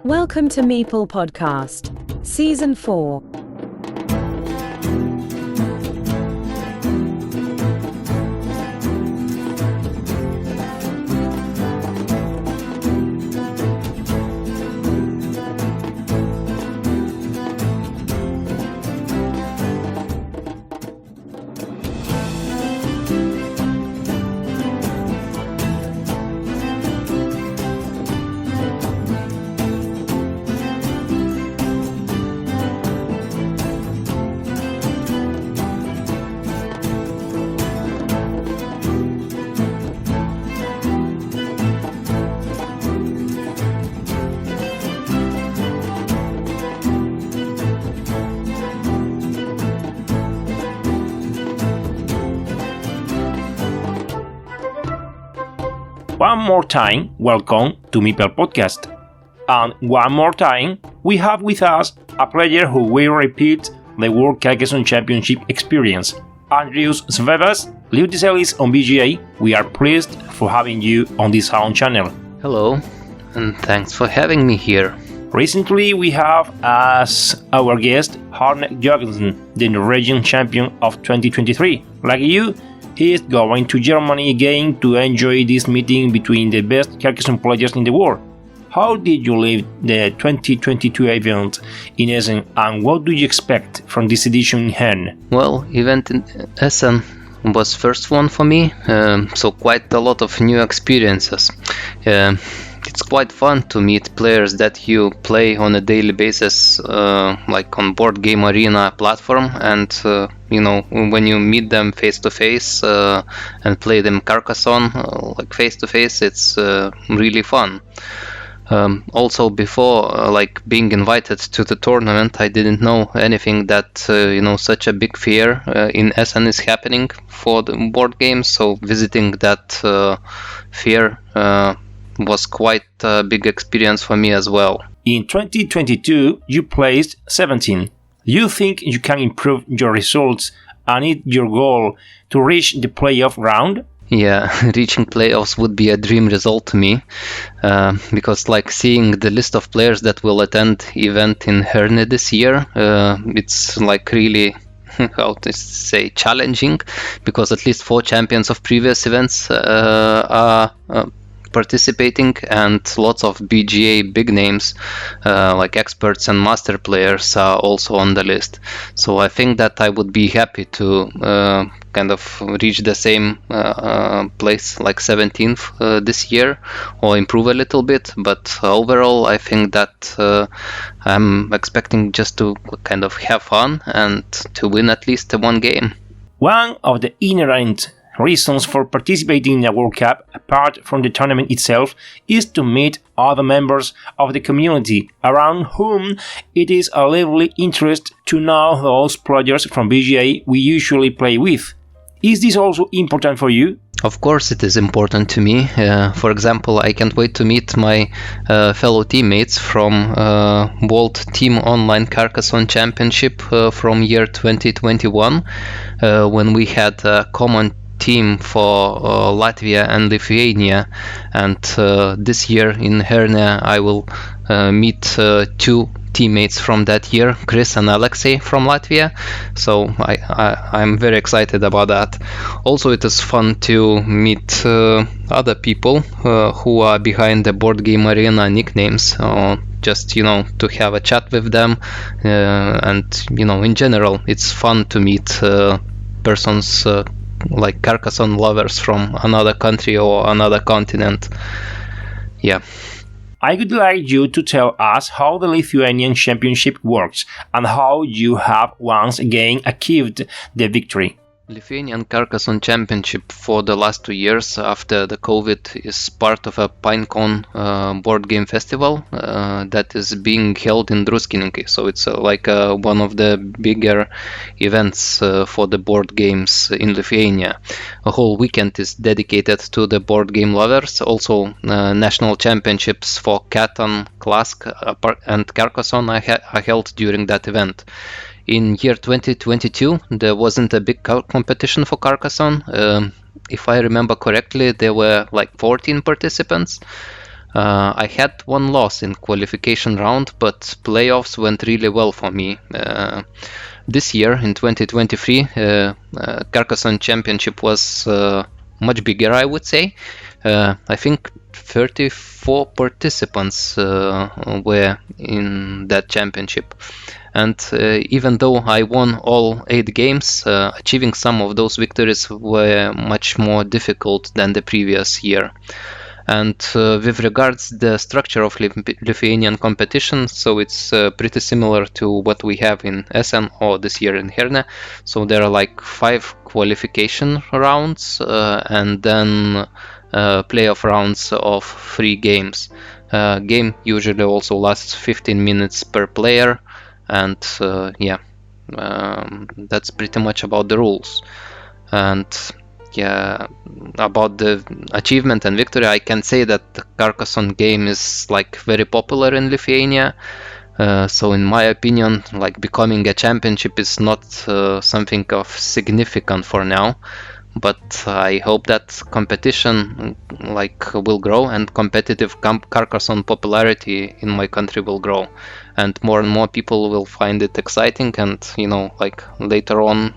Welcome to Meeple Podcast, Season 4. One more time, welcome to Meeple Podcast. And one more time, we have with us a player who will repeat the World Carcassonne Championship experience. Andrejus Svabas, Liudeselis on BGA, we are pleased for having you on this own channel. Hello, and thanks for having me here. Recently, we have as our guest Andrejus, the Norwegian champion of 2023. Like you, he is going to Germany again to enjoy this meeting between the best Carcassonne players in the world. How did you leave the 2022 event in Essen, and what do you expect from this edition in Herne? Well, event in Essen was first one for me, so quite a lot of new experiences. It's quite fun to meet players that you play on a daily basis, like on Board Game Arena platform, and when you meet them face to face and play them Carcassonne like face to face, it's really fun. Also, before being invited to the tournament, I didn't know anything that such a big fair in Essen is happening for the board games. So visiting that fair was quite a big experience for me as well. In 2022, you placed 17. You think you can improve your results and it's your goal to reach the playoff round? Yeah, reaching playoffs would be a dream result to me, because seeing the list of players that will attend event in Herne this year, it's really how to say challenging, because at least 4 champions of previous events are participating, and lots of BGA big names like experts and master players are also on the list. So I think that I would be happy to reach the same place, like 17th this year, or improve a little bit. But overall, I think that I'm expecting just to have fun and to win at least one game. One of the inherent reasons for participating in a World Cup, apart from the tournament itself, is to meet other members of the community, around whom it is a lively interest to know those players from BGA we usually play with. Is this also important for you? Of course it is important to me. For example, I can't wait to meet my fellow teammates from World Team Online Carcassonne Championship from year 2021, when we had a common team for Latvia and Lithuania, and this year in Herne I will meet 2 teammates from that year, Chris and Alexei from Latvia, so I'm very excited about that. Also, it is fun to meet other people who are behind the Board Game Arena nicknames, just to have a chat with them, and in general it's fun to meet persons like Carcassonne lovers from another country or another continent. Yeah. I would like you to tell us how the Lithuanian Championship works and how you have once again achieved the victory. Lithuanian Carcassonne Championship for the last 2 years after the COVID is part of a PineCon board game festival that is being held in Druskininkai. So it's one of the bigger events for the board games in Lithuania. A whole weekend is dedicated to the board game lovers. Also, national championships for Catan, Klask and Carcassonne are held during that event. In year 2022, there wasn't a big competition for Carcassonne. If I remember correctly, there were 14 participants. I had one loss in qualification round, but playoffs went really well for me. This year, in 2023, Carcassonne Championship was much bigger, I would say. I think 34 participants were in that championship. And even though I won all 8 games, achieving some of those victories were much more difficult than the previous year. And with regards the structure of Lithuanian competition, so it's pretty similar to what we have in Essen or this year in Herne. So there are like 5 qualification rounds and then playoff rounds of 3 games. Game usually also lasts 15 minutes per player, and that's pretty much about the rules. And about the achievement and victory, I can say that the Carcassonne game is like very popular in Lithuania. So in my opinion, like becoming a championship is not something of significant for now. But I hope that competition will grow, and competitive Carcassonne popularity in my country will grow, and more people will find it exciting, and later on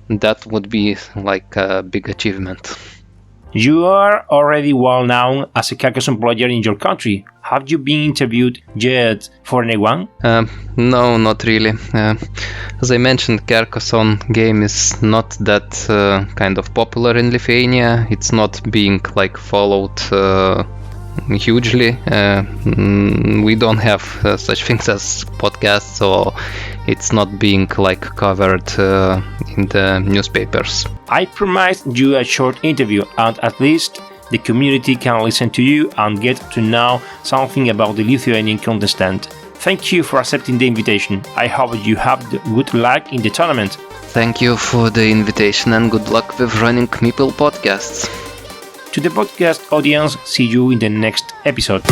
that would be like a big achievement. You are already well known as a Carcassonne player in your country. Have you been interviewed yet for anyone? No, not really. As I mentioned, Carcassonne game is not that kind of popular in Lithuania. It's not being followed hugely. We don't have such things as podcasts, or it's not being covered in the newspapers. I promised you a short interview, and at least the community can listen to you and get to know something about the Lithuanian contestant. Thank you for accepting the invitation. I hope you have good luck in the tournament. Thank you for the invitation, and good luck with running Meeple podcasts. To the podcast audience, see you in the next episode.